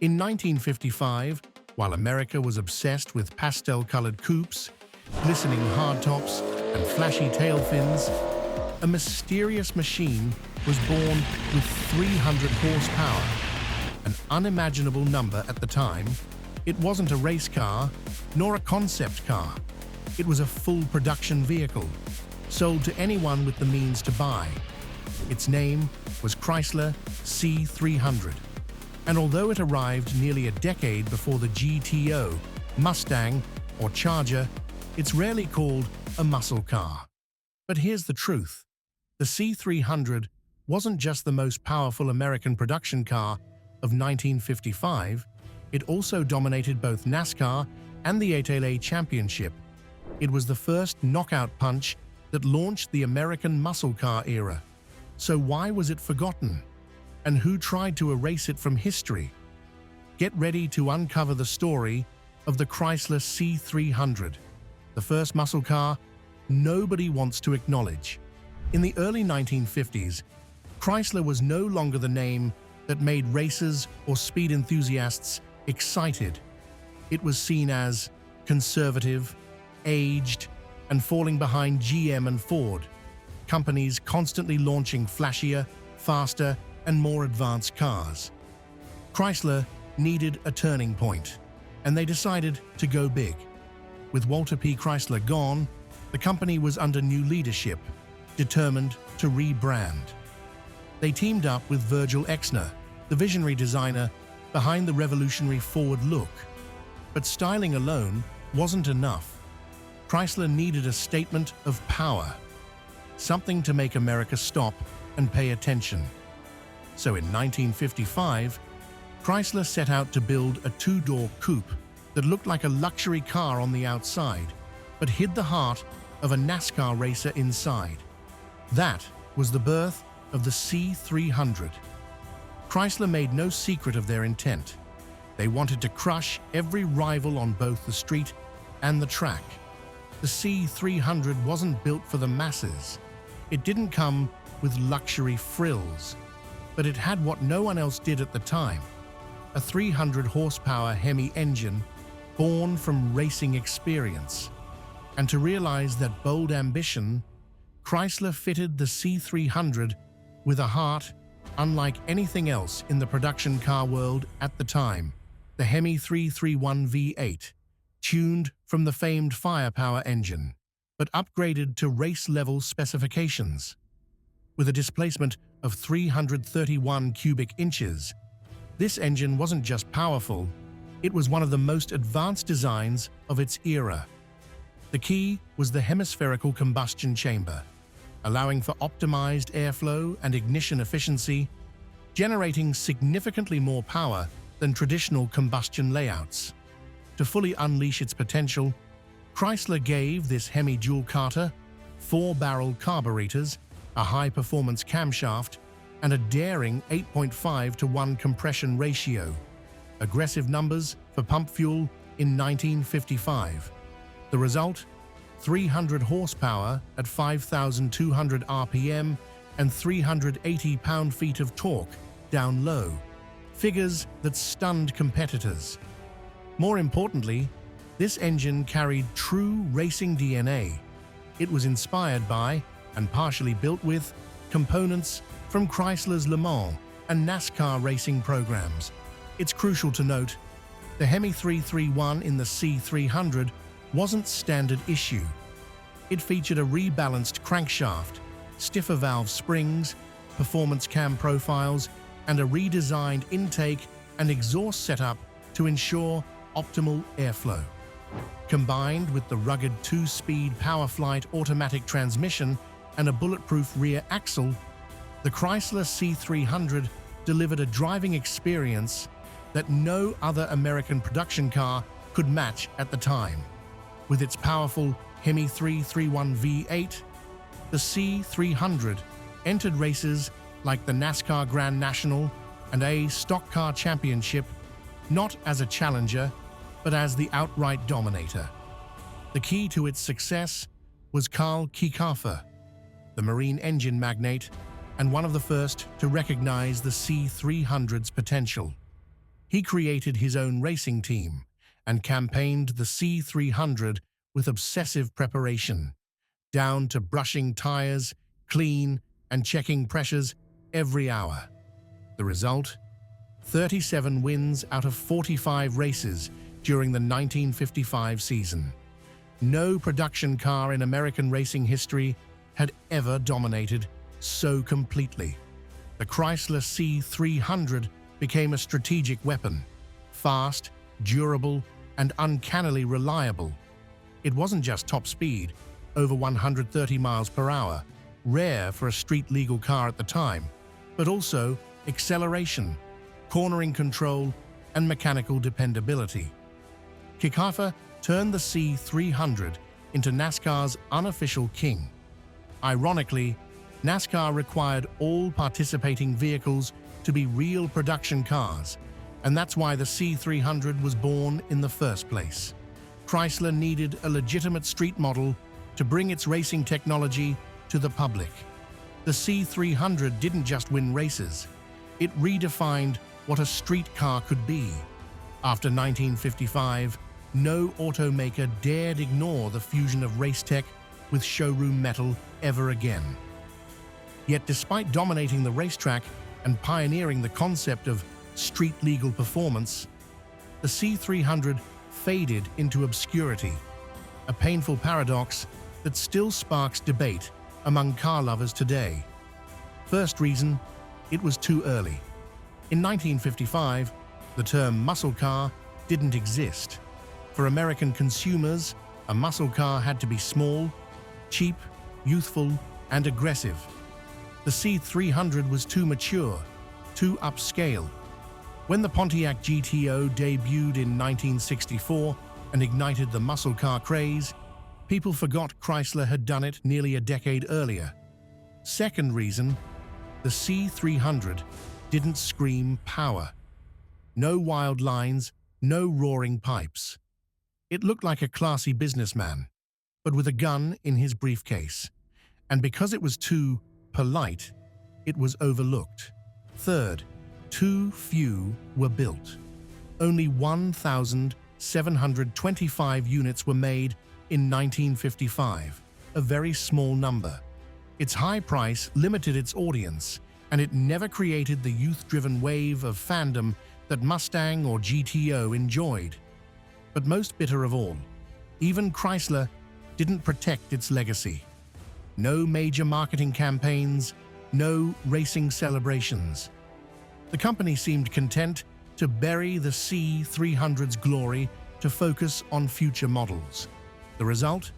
In 1955, while America was obsessed with pastel-colored coupes, glistening hardtops, and flashy tail fins, a mysterious machine was born with 300 horsepower, an unimaginable number at the time. It wasn't a race car, nor a concept car. It was a full production vehicle, sold to anyone with the means to buy. Its name was Chrysler C-300. And although it arrived nearly a decade before the GTO, Mustang, or Charger, it's rarely called a muscle car. But here's the truth. The C-300 wasn't just the most powerful American production car of 1955, it also dominated both NASCAR and the 8LA Championship. It was the first knockout punch that launched the American muscle car era. So why was it forgotten? And who tried to erase it from history? Get ready to uncover the story of the Chrysler C-300, the first muscle car nobody wants to acknowledge. In the early 1950s, Chrysler was no longer the name that made racers or speed enthusiasts excited. It was seen as conservative, aged, and falling behind GM and Ford, companies constantly launching flashier, faster, and more advanced cars. Chrysler needed a turning point, and they decided to go big. With Walter P. Chrysler gone, the company was under new leadership, determined to rebrand. They teamed up with Virgil Exner, the visionary designer behind the revolutionary Forward look. But styling alone wasn't enough. Chrysler needed a statement of power, something to make America stop and pay attention. So in 1955, Chrysler set out to build a two-door coupe that looked like a luxury car on the outside, but hid the heart of a NASCAR racer inside. That was the birth of the C-300. Chrysler made no secret of their intent. They wanted to crush every rival on both the street and the track. The C-300 wasn't built for the masses. It didn't come with luxury frills, but it had what no one else did at the time, a 300 horsepower Hemi engine born from racing experience. And to realize that bold ambition, Chrysler fitted the C-300 with a heart unlike anything else in the production car world at the time, the Hemi 331 V8, tuned from the famed firepower engine, but upgraded to race-level specifications. With a displacement of 331 cubic inches, this engine wasn't just powerful, it was one of the most advanced designs of its era. The key was the hemispherical combustion chamber, allowing for optimized airflow and ignition efficiency, generating significantly more power than traditional combustion layouts. To fully unleash its potential, Chrysler gave this Hemi dual carter 4-barrel carburetors, a high-performance camshaft, and a daring 8.5-to-1 compression ratio, aggressive numbers for pump fuel in 1955. The result? 300 horsepower at 5,200 RPM and 380 pound-feet of torque down low, figures that stunned competitors. More importantly, this engine carried true racing DNA. It was inspired by, and partially built with, components from Chrysler's Le Mans and NASCAR racing programs. It's crucial to note, the Hemi 331 in the C-300 wasn't standard issue. It featured a rebalanced crankshaft, stiffer valve springs, performance cam profiles, and a redesigned intake and exhaust setup to ensure optimal airflow. Combined with the rugged 2-speed PowerFlight automatic transmission and a bulletproof rear axle, the Chrysler C-300 delivered a driving experience that no other American production car could match at the time. With its powerful Hemi 331 V8, the C-300 entered races like the NASCAR Grand National and a Stock Car Championship, not as a challenger, but as the outright dominator. The key to its success was Carl Kiekhaefer, the marine engine magnate and one of the first to recognize the C-300's potential. He created his own racing team and campaigned the C-300 with obsessive preparation, down to brushing tires, clean, and checking pressures every hour. The result? 37 wins out of 45 races during the 1955 season. No production car in American racing history had ever dominated so completely. The Chrysler C-300 became a strategic weapon, fast, durable, and uncannily reliable. It wasn't just top speed, over 130 miles per hour, rare for a street-legal car at the time, but also acceleration, cornering control, and mechanical dependability. Kickover turned the C-300 into NASCAR's unofficial king. Ironically, NASCAR required all participating vehicles to be real production cars, and that's why the C-300 was born in the first place. Chrysler needed a legitimate street model to bring its racing technology to the public. The C-300 didn't just win races, it redefined what a street car could be. After 1955, no automaker dared ignore the fusion of race tech with showroom metal ever again. Yet despite dominating the racetrack and pioneering the concept of street-legal performance, the C-300 faded into obscurity, a painful paradox that still sparks debate among car lovers today. First reason, it was too early. In 1955, the term muscle car didn't exist. For American consumers, a muscle car had to be small, cheap, youthful, and aggressive. The C-300 was too mature, too upscale. When the Pontiac GTO debuted in 1964 and ignited the muscle car craze, people forgot Chrysler had done it nearly a decade earlier. Second reason, the C-300 didn't scream power. No wild lines, no roaring pipes. It looked like a classy businessman, but with a gun in his briefcase. And because it was too polite, it was overlooked. Third, too few were built. Only 1,725 units were made in 1955, a very small number. Its high price limited its audience, and it never created the youth-driven wave of fandom that Mustang or GTO enjoyed. But most bitter of all, even Chrysler didn't protect its legacy. No major marketing campaigns, no racing celebrations. The company seemed content to bury the C-300's glory to focus on future models. The result?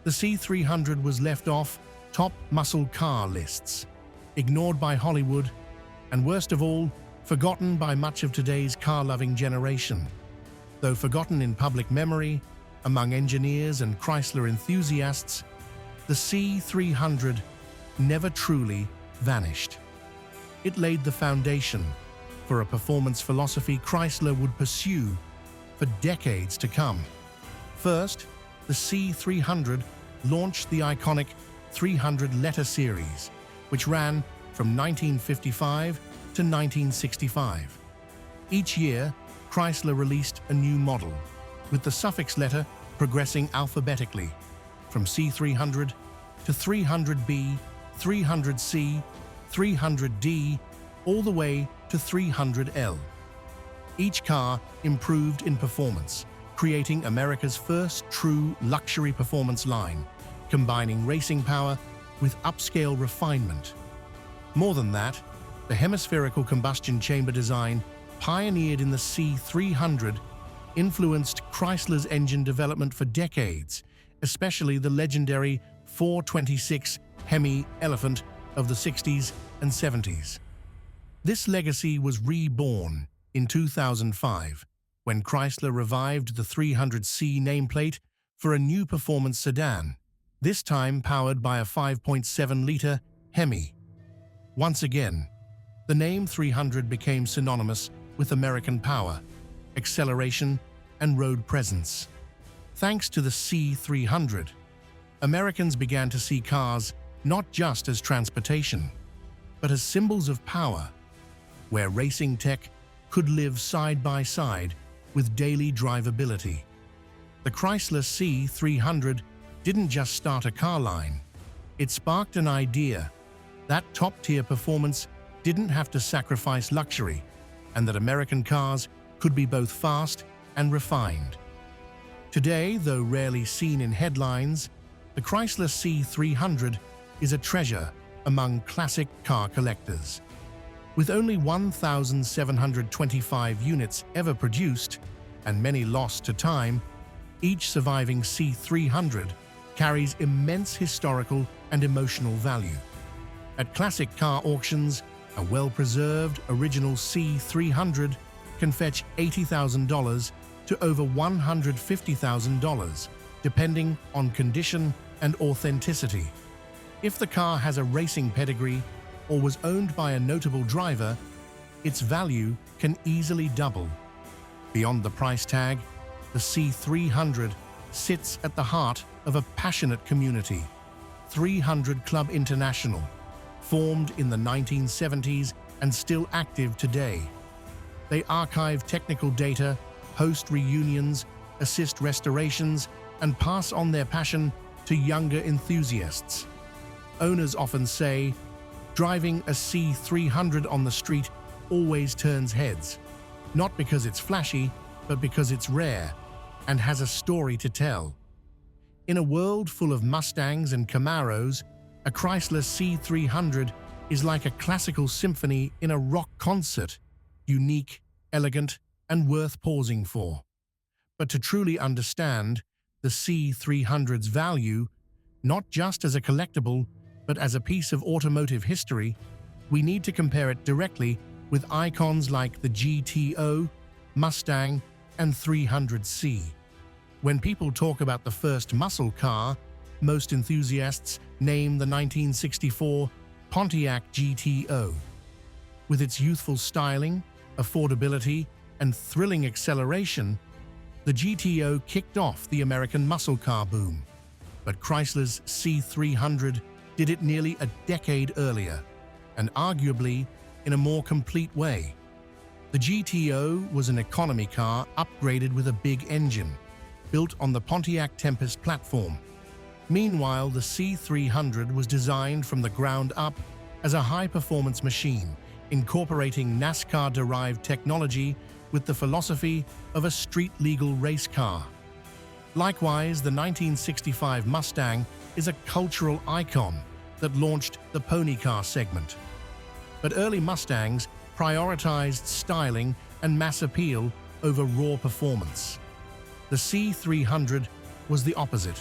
The C-300 was left off top muscle car lists, ignored by Hollywood, and worst of all, forgotten by much of today's car-loving generation. Though forgotten in public memory, among engineers and Chrysler enthusiasts, the C-300 never truly vanished. It laid the foundation for a performance philosophy Chrysler would pursue for decades to come. First, the C-300 launched the iconic 300-letter series, which ran from 1955 to 1965. Each year, Chrysler released a new model, with the suffix letter progressing alphabetically, from C-300 to 300B, 300C, 300D, all the way to 300L. Each car improved in performance, creating America's first true luxury performance line, combining racing power with upscale refinement. More than that, the hemispherical combustion chamber design, pioneered in the C-300, influenced Chrysler's engine development for decades, especially the legendary 426 Hemi Elephant of the 60s and 70s. This legacy was reborn in 2005, when Chrysler revived the 300C nameplate for a new performance sedan, this time powered by a 5.7-liter Hemi. Once again, the name 300 became synonymous with American power, acceleration, and road presence. Thanks to the C-300, Americans began to see cars not just as transportation, but as symbols of power, where racing tech could live side by side with daily drivability. The Chrysler C-300 didn't just start a car line. It sparked an idea that top-tier performance didn't have to sacrifice luxury, and that American cars could be both fast and refined. Today, though rarely seen in headlines, the Chrysler C-300 is a treasure among classic car collectors. With only 1,725 units ever produced, and many lost to time, each surviving C-300 carries immense historical and emotional value. At classic car auctions, a well-preserved original C-300 can fetch $80,000 to over $150,000, depending on condition and authenticity. If the car has a racing pedigree or was owned by a notable driver, its value can easily double. Beyond the price tag, the C-300 sits at the heart of a passionate community, 300 Club International, formed in the 1970s and still active today. They archive technical data, host reunions, assist restorations, and pass on their passion to younger enthusiasts. Owners often say, driving a C-300 on the street always turns heads, not because it's flashy, but because it's rare and has a story to tell. In a world full of Mustangs and Camaros, a Chrysler C-300 is like a classical symphony in a rock concert, unique, elegant, and worth pausing for. But to truly understand the C-300's value, not just as a collectible, but as a piece of automotive history, we need to compare it directly with icons like the GTO, Mustang, and 300C. When people talk about the first muscle car, most enthusiasts name the 1964 Pontiac GTO. With its youthful styling, affordability, and thrilling acceleration, the GTO kicked off the American muscle car boom. But Chrysler's C-300 did it nearly a decade earlier, and arguably in a more complete way. The GTO was an economy car upgraded with a big engine, built on the Pontiac Tempest platform. Meanwhile, the C-300 was designed from the ground up as a high-performance machine, incorporating NASCAR-derived technology with the philosophy of a street-legal race car. Likewise, the 1965 Mustang is a cultural icon that launched the pony car segment. But early Mustangs prioritized styling and mass appeal over raw performance. The C-300 was the opposite: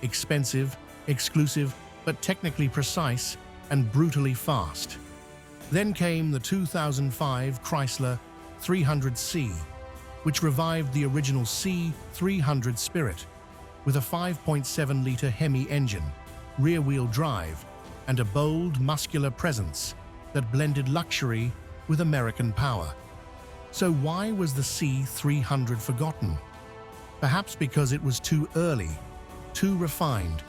expensive, exclusive, but technically precise and brutally fast. Then came the 2005 Chrysler 300C, which revived the original C-300 spirit, with a 5.7-liter Hemi engine, rear-wheel drive, and a bold, muscular presence that blended luxury with American power. So why was the C-300 forgotten? Perhaps because it was too early, too refined,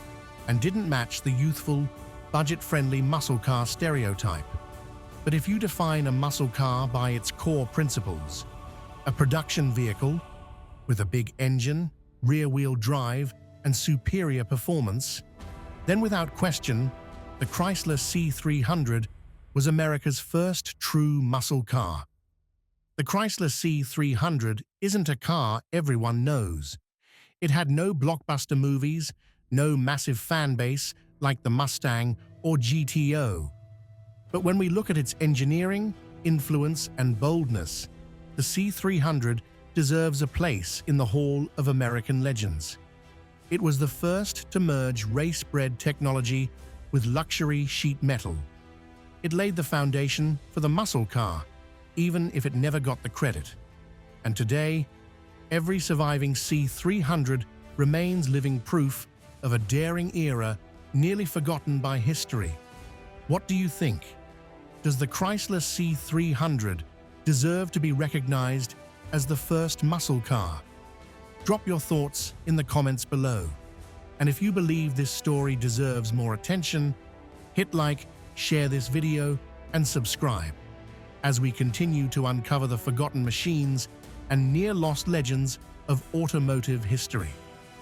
and didn't match the youthful, budget-friendly muscle car stereotype. But if you define a muscle car by its core principles, a production vehicle with a big engine, rear-wheel drive, and superior performance, then without question, the Chrysler C-300 was America's first true muscle car. The Chrysler C-300 isn't a car everyone knows. It had no blockbuster movies, no massive fan base like the Mustang or GTO. But when we look at its engineering, influence, and boldness, the C-300 deserves a place in the Hall of American Legends. It was the first to merge race-bred technology with luxury sheet metal. It laid the foundation for the muscle car, even if it never got the credit. And today, every surviving C-300 remains living proof of a daring era nearly forgotten by history. What do you think? Does the Chrysler C-300 deserve to be recognized as the first muscle car? Drop your thoughts in the comments below. And if you believe this story deserves more attention, hit like, share this video, and subscribe. as we continue to uncover the forgotten machines and near-lost legends of automotive history.